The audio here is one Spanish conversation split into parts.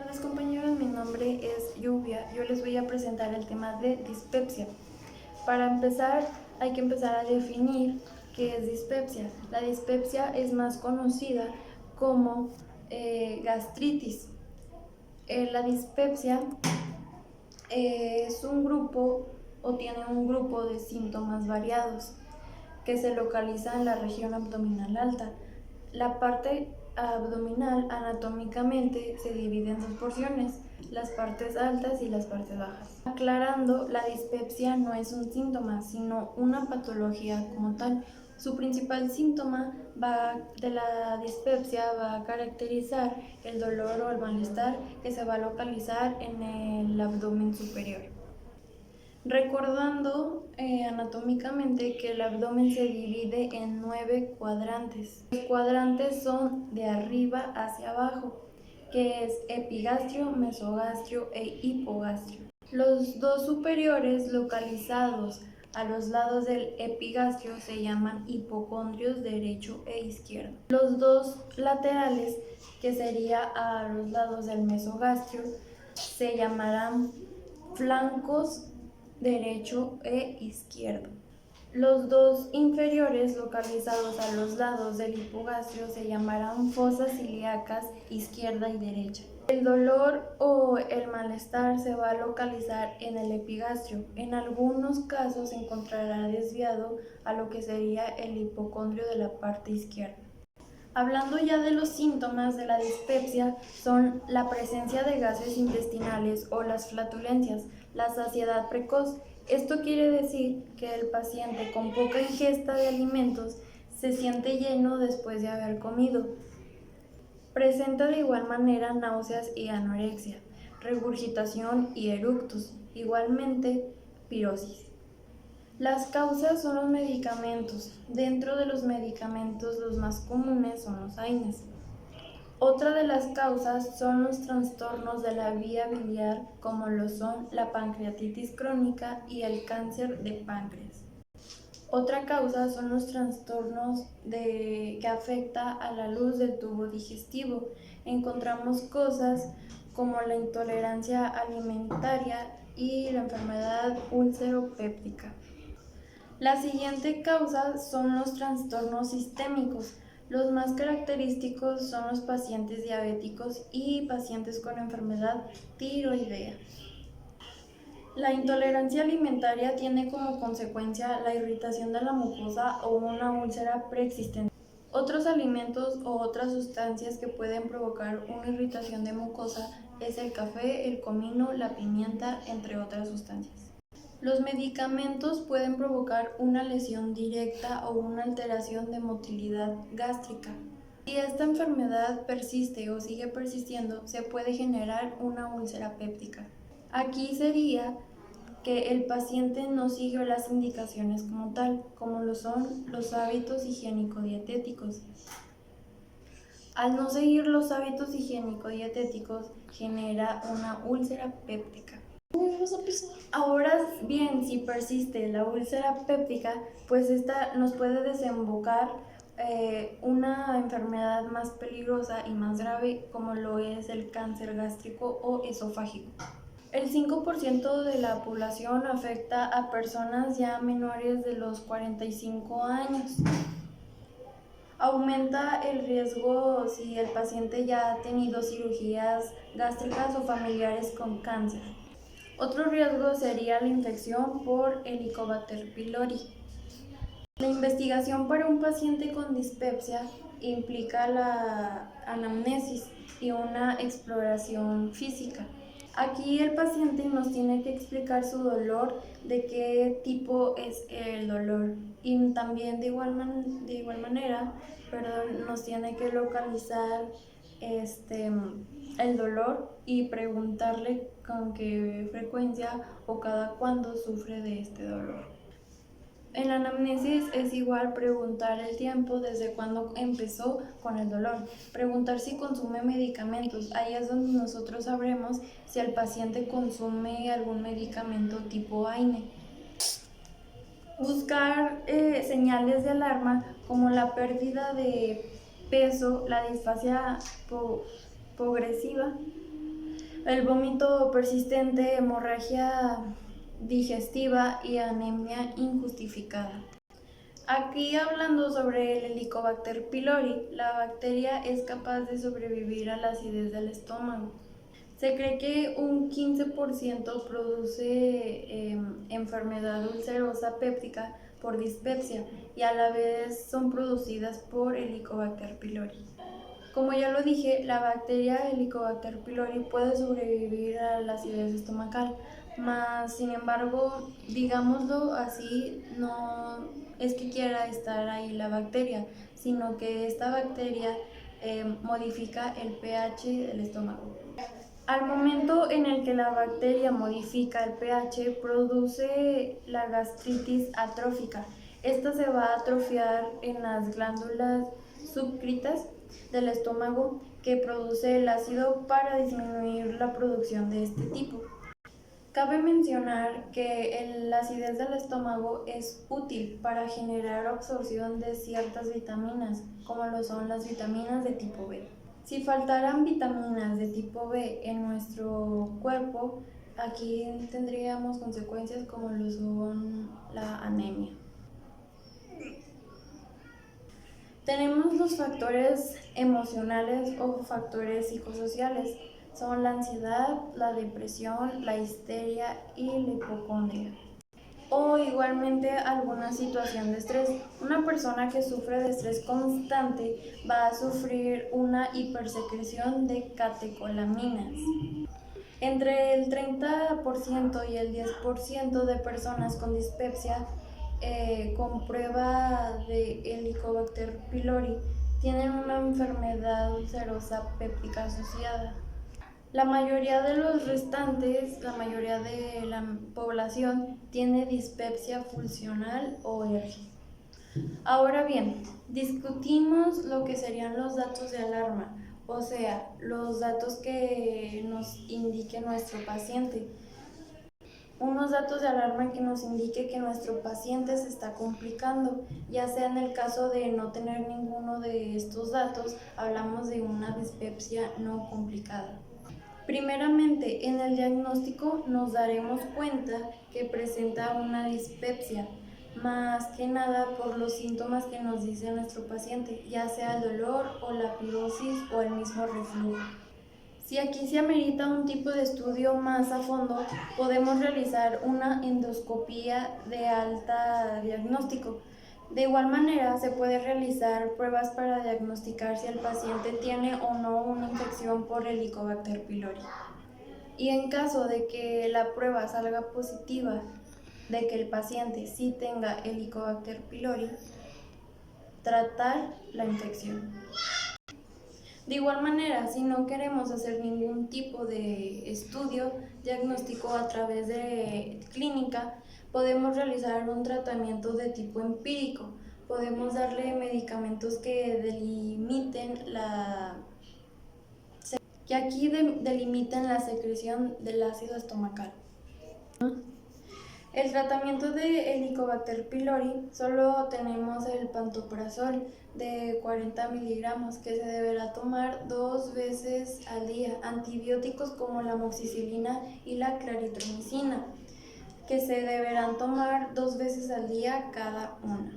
Buenas tardes compañeros, mi nombre es Lluvia. Yo les voy a presentar el tema de dispepsia. Para empezar, hay que empezar a definir qué es dispepsia. La dispepsia es más conocida como gastritis. La dispepsia es un grupo o tiene un grupo de síntomas variados que se localiza en la región abdominal alta. La parte abdominal anatómicamente se divide en dos porciones, las partes altas y las partes bajas. Aclarando, la dispepsia no es un síntoma, sino una patología como tal. Su principal síntoma de la dispepsia va a caracterizar el dolor o el malestar que se va a localizar en el abdomen superior. Recordando anatómicamente que el abdomen se divide en 9 cuadrantes. Los cuadrantes son de arriba hacia abajo, que es epigastrio, mesogastrio e hipogastrio. Los dos superiores localizados a los lados del epigastrio se llaman hipocondrios derecho e izquierdo. Los dos laterales, que sería a los lados del mesogastrio, se llamarán flancos derecho e izquierdo. Los dos inferiores localizados a los lados del hipogastrio se llamarán fosas ilíacas izquierda y derecha. El dolor o el malestar se va a localizar en el epigastrio. En algunos casos se encontrará desviado a lo que sería el hipocondrio de la parte izquierda. Hablando ya de los síntomas de la dispepsia, son la presencia de gases intestinales o las flatulencias, la saciedad precoz. Esto quiere decir que el paciente con poca ingesta de alimentos se siente lleno después de haber comido. Presenta de igual manera náuseas y anorexia, regurgitación y eructos, igualmente pirosis. Las causas son los medicamentos. Dentro de los medicamentos, los más comunes son los AINES. Otra de las causas son los trastornos de la vía biliar, como lo son la pancreatitis crónica y el cáncer de páncreas. Otra causa son los trastornos que afecta a la luz del tubo digestivo. Encontramos cosas como la intolerancia alimentaria y la enfermedad úlcero-péptica. La siguiente causa son los trastornos sistémicos. Los más característicos son los pacientes diabéticos y pacientes con enfermedad tiroidea. La intolerancia alimentaria tiene como consecuencia la irritación de la mucosa o una úlcera preexistente. Otros alimentos o otras sustancias que pueden provocar una irritación de mucosa es el café, el comino, la pimienta, entre otras sustancias. Los medicamentos pueden provocar una lesión directa o una alteración de motilidad gástrica. Si esta enfermedad persiste o sigue persistiendo, se puede generar una úlcera péptica. Aquí sería que el paciente no siguió las indicaciones como tal, como lo son los hábitos higiénico-dietéticos. Al no seguir los hábitos higiénico-dietéticos, genera una úlcera péptica. Ahora bien, si persiste la úlcera péptica, pues esta nos puede desembocar una enfermedad más peligrosa y más grave, como lo es el cáncer gástrico o esofágico. El 5% de la población afecta a personas ya menores de los 45 años. Aumenta el riesgo si el paciente ya ha tenido cirugías gástricas o familiares con cáncer. Otro riesgo sería la infección por Helicobacter pylori. La investigación para un paciente con dispepsia implica la anamnesis y una exploración física. Aquí el paciente nos tiene que explicar su dolor, de qué tipo es el dolor, y también de igual manera nos tiene que localizar el dolor y preguntarle con qué frecuencia o cada cuándo sufre de este dolor. En la anamnesis es igual preguntar el tiempo desde cuándo empezó con el dolor, preguntar si consume medicamentos. Ahí es donde nosotros sabremos si el paciente consume algún medicamento tipo AINE. Buscar señales de alarma como la pérdida de peso, la disfagia progresiva, el vómito persistente, hemorragia digestiva y anemia injustificada. Aquí hablando sobre el Helicobacter pylori, la bacteria es capaz de sobrevivir a la acidez del estómago. Se cree que un 15% produce enfermedad ulcerosa péptica por dispepsia y a la vez son producidas por Helicobacter pylori. Como ya lo dije, la bacteria Helicobacter pylori puede sobrevivir a la acidez estomacal, mas sin embargo, digámoslo así, no es que quiera estar ahí la bacteria, sino que esta bacteria modifica el pH del estómago. Al momento en el que la bacteria modifica el pH, produce la gastritis atrófica. Esta se va a atrofiar en las glándulas subcritas del estómago que produce el ácido para disminuir la producción de este tipo. Cabe mencionar que la acidez del estómago es útil para generar absorción de ciertas vitaminas, como lo son las vitaminas de tipo B. Si faltaran vitaminas de tipo B en nuestro cuerpo, aquí tendríamos consecuencias como lo son la anemia. Tenemos los factores emocionales o factores psicosociales. Son la ansiedad, la depresión, la histeria y la hipocondria. O igualmente alguna situación de estrés. Una persona que sufre de estrés constante va a sufrir una hipersecreción de catecolaminas. Entre el 30% y el 10% de personas con dispepsia con prueba de Helicobacter pylori tienen una enfermedad ulcerosa péptica asociada. La mayoría de los restantes, la mayoría de la población tiene dispepsia funcional o ERGE. Ahora bien, discutimos lo que serían los datos de alarma, o sea, los datos que nos indique nuestro paciente. Unos datos de alarma que nos indique que nuestro paciente se está complicando, ya sea en el caso de no tener ninguno de estos datos, hablamos de una dispepsia no complicada. Primeramente, en el diagnóstico nos daremos cuenta que presenta una dispepsia, más que nada por los síntomas que nos dice nuestro paciente, ya sea el dolor o la pirosis o el mismo reflujo. Si aquí se amerita un tipo de estudio más a fondo, podemos realizar una endoscopía de alta diagnóstico. De igual manera, se puede realizar pruebas para diagnosticar si el paciente tiene o no una infección por Helicobacter pylori. Y en caso de que la prueba salga positiva de que el paciente sí tenga Helicobacter pylori, tratar la infección. De igual manera, si no queremos hacer ningún tipo de estudio diagnóstico a través de clínica, podemos realizar un tratamiento de tipo empírico. Podemos darle medicamentos que delimiten la secreción del ácido estomacal. El tratamiento de Helicobacter pylori solo tenemos el pantoprazol de 40 miligramos que se deberá tomar 2 veces al día, antibióticos como la amoxicilina y la claritromicina que se deberán tomar 2 veces al día cada una.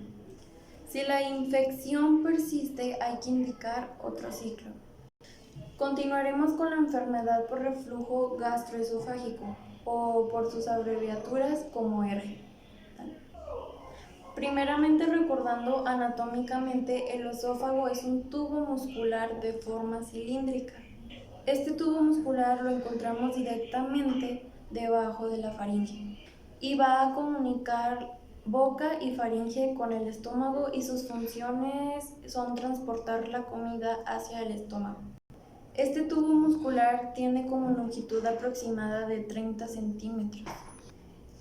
Si la infección persiste, hay que indicar otro ciclo. Continuaremos con la enfermedad por reflujo gastroesofágico o por sus abreviaturas como ERGE. Primeramente, recordando anatómicamente, el esófago es un tubo muscular de forma cilíndrica. Este tubo muscular lo encontramos directamente debajo de la faringe y va a comunicar boca y faringe con el estómago y sus funciones son transportar la comida hacia el estómago. Este tubo muscular tiene como longitud aproximada de 30 centímetros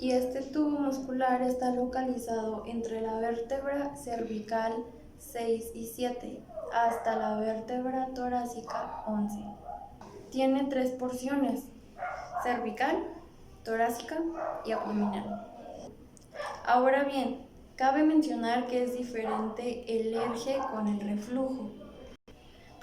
y este tubo muscular está localizado entre la vértebra cervical 6 y 7 hasta la vértebra torácica 11. Tiene 3 porciones: cervical, torácica y abdominal. Ahora bien, cabe mencionar que es diferente el ERGE con el reflujo.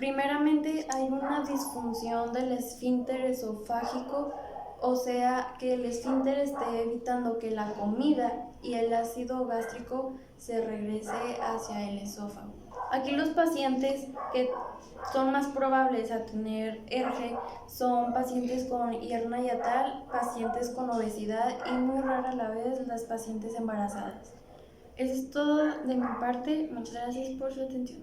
Primeramente, hay una disfunción del esfínter esofágico, o sea, que el esfínter esté evitando que la comida y el ácido gástrico se regrese hacia el esófago. Aquí los pacientes que son más probables a tener ERGE son pacientes con hernia hiatal, pacientes con obesidad y muy rara a la vez las pacientes embarazadas. Eso es todo de mi parte. Muchas gracias por su atención.